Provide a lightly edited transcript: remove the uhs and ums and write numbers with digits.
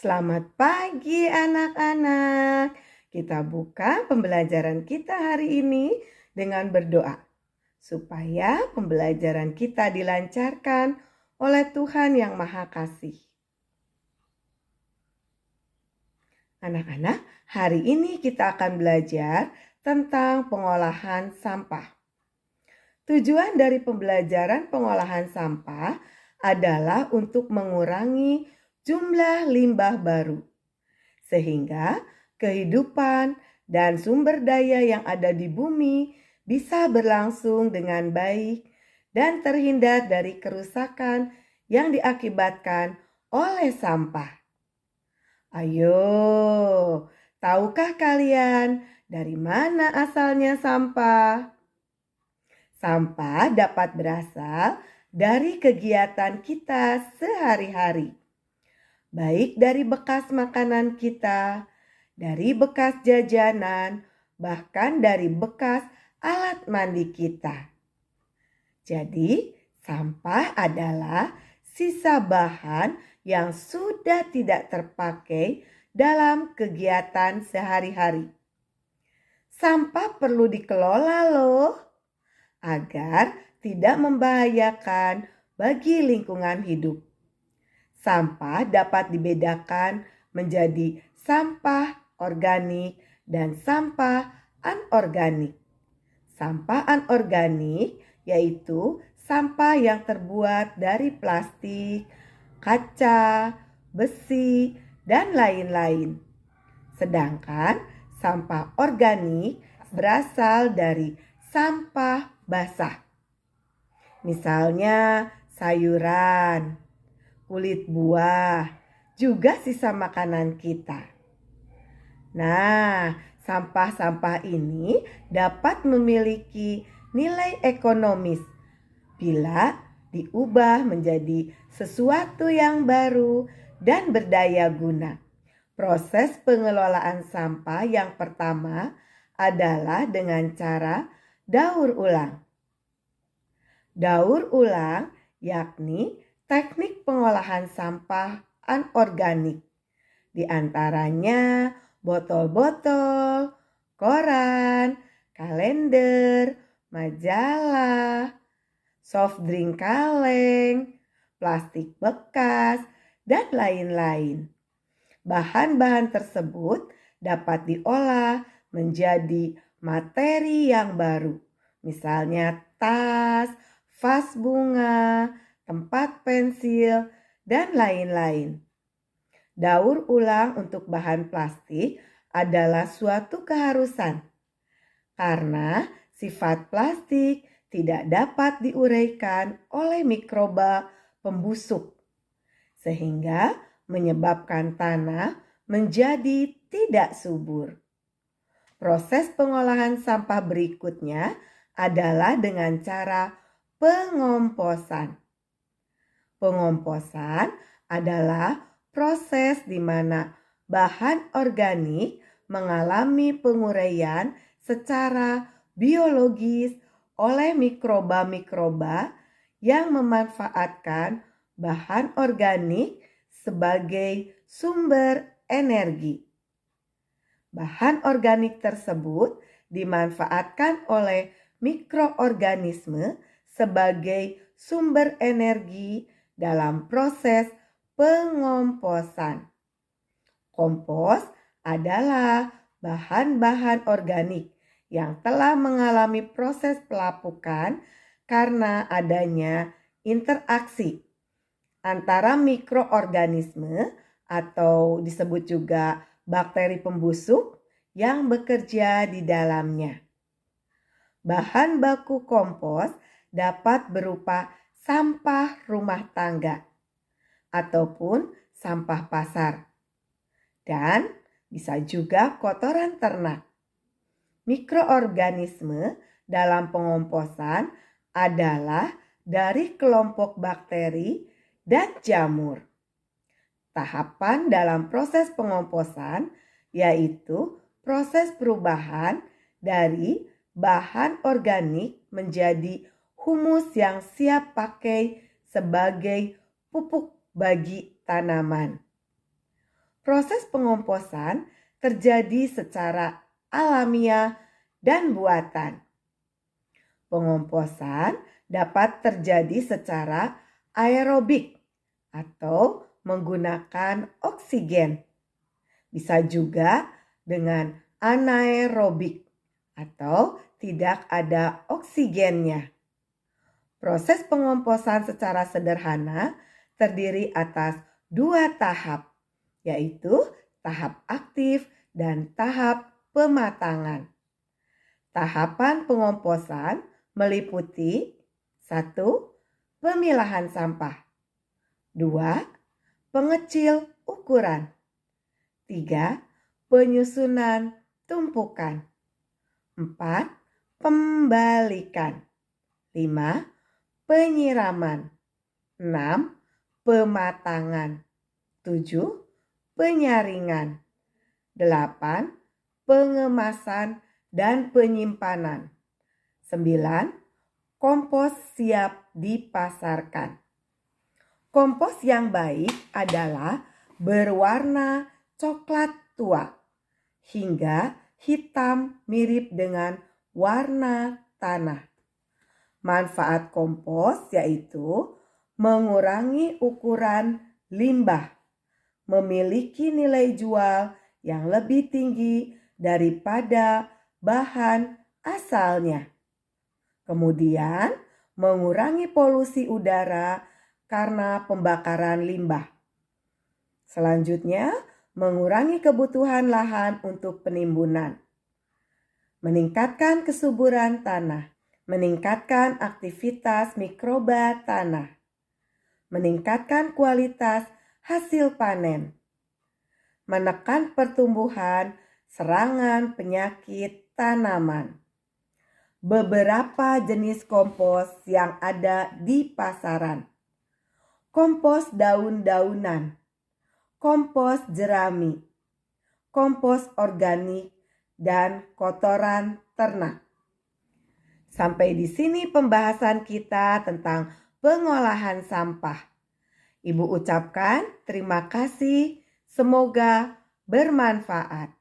Selamat pagi anak-anak. Kita buka pembelajaran kita hari ini dengan berdoa. Supaya pembelajaran kita dilancarkan oleh Tuhan yang Maha Kasih. Anak-anak, hari ini kita akan belajar tentang pengolahan sampah. Tujuan dari pembelajaran pengolahan sampah adalah untuk mengurangi jumlah limbah baru, sehingga kehidupan dan sumber daya yang ada di bumi bisa berlangsung dengan baik dan terhindar dari kerusakan yang diakibatkan oleh sampah. Ayo, tahukah kalian dari mana asalnya sampah? Sampah dapat berasal dari kegiatan kita sehari-hari, baik dari bekas makanan kita, dari bekas jajanan, bahkan dari bekas alat mandi kita. Jadi, sampah adalah sisa bahan yang sudah tidak terpakai dalam kegiatan sehari-hari. Sampah perlu dikelola loh, agar tidak membahayakan bagi lingkungan hidup. Sampah dapat dibedakan menjadi sampah organik dan sampah anorganik. Sampah anorganik yaitu sampah yang terbuat dari plastik, kaca, besi, dan lain-lain. Sedangkan sampah organik berasal dari sampah basah. Misalnya sayuran, kulit buah, juga sisa makanan kita. Nah, sampah-sampah ini dapat memiliki nilai ekonomis bila diubah menjadi sesuatu yang baru dan berdaya guna. Proses pengelolaan sampah yang pertama adalah dengan cara daur ulang. Daur ulang yakni teknik pengolahan sampah anorganik. Di antaranya botol-botol, koran, kalender, majalah, soft drink kaleng, plastik bekas, dan lain-lain. Bahan-bahan tersebut dapat diolah menjadi materi yang baru, misalnya tas, vas bunga, tempat pensil, dan lain-lain. Daur ulang untuk bahan plastik adalah suatu keharusan, karena sifat plastik tidak dapat diuraikan oleh mikroba pembusuk, sehingga menyebabkan tanah menjadi tidak subur. Proses pengolahan sampah berikutnya adalah dengan cara pengomposan. Pengomposan adalah proses di mana bahan organik mengalami penguraian secara biologis oleh mikroba-mikroba yang memanfaatkan bahan organik sebagai sumber energi. Bahan organik tersebut dimanfaatkan oleh mikroorganisme sebagai sumber energi dalam proses pengomposan. Kompos adalah bahan-bahan organik yang telah mengalami proses pelapukan karena adanya interaksi antara mikroorganisme atau disebut juga bakteri pembusuk yang bekerja di dalamnya. Bahan baku kompos dapat berupa sampah rumah tangga ataupun sampah pasar, dan bisa juga kotoran ternak. Mikroorganisme dalam pengomposan adalah dari kelompok bakteri dan jamur. Tahapan dalam proses pengomposan yaitu proses perubahan dari bahan organik menjadi humus yang siap pakai sebagai pupuk bagi tanaman. Proses pengomposan terjadi secara alamiah dan buatan. Pengomposan dapat terjadi secara aerobik atau menggunakan oksigen. Bisa juga dengan anaerobik atau tidak ada oksigennya. Proses pengomposan secara sederhana terdiri atas 2 tahap, yaitu tahap aktif dan tahap pematangan. Tahapan pengomposan meliputi 1. Pemilahan sampah, 2. Pengecil ukuran, 3. Penyusunan tumpukan, 4. Pembalikan, 5. Penyiraman, 6. Pematangan, 7. Penyaringan, 8. Pengemasan dan penyimpanan, 9. Kompos siap dipasarkan. Kompos yang baik adalah berwarna coklat tua hingga hitam mirip dengan warna tanah. Manfaat kompos yaitu mengurangi ukuran limbah, memiliki nilai jual yang lebih tinggi daripada bahan asalnya. Kemudian, mengurangi polusi udara karena pembakaran limbah. Selanjutnya, mengurangi kebutuhan lahan untuk penimbunan. Meningkatkan kesuburan tanah, meningkatkan aktivitas mikroba tanah, meningkatkan kualitas hasil panen, menekan pertumbuhan serangan penyakit tanaman. Beberapa jenis kompos yang ada di pasaran. Kompos daun-daunan, kompos jerami, kompos organik, dan kotoran ternak. Sampai di sini pembahasan kita tentang pengolahan sampah. Ibu ucapkan terima kasih, semoga bermanfaat.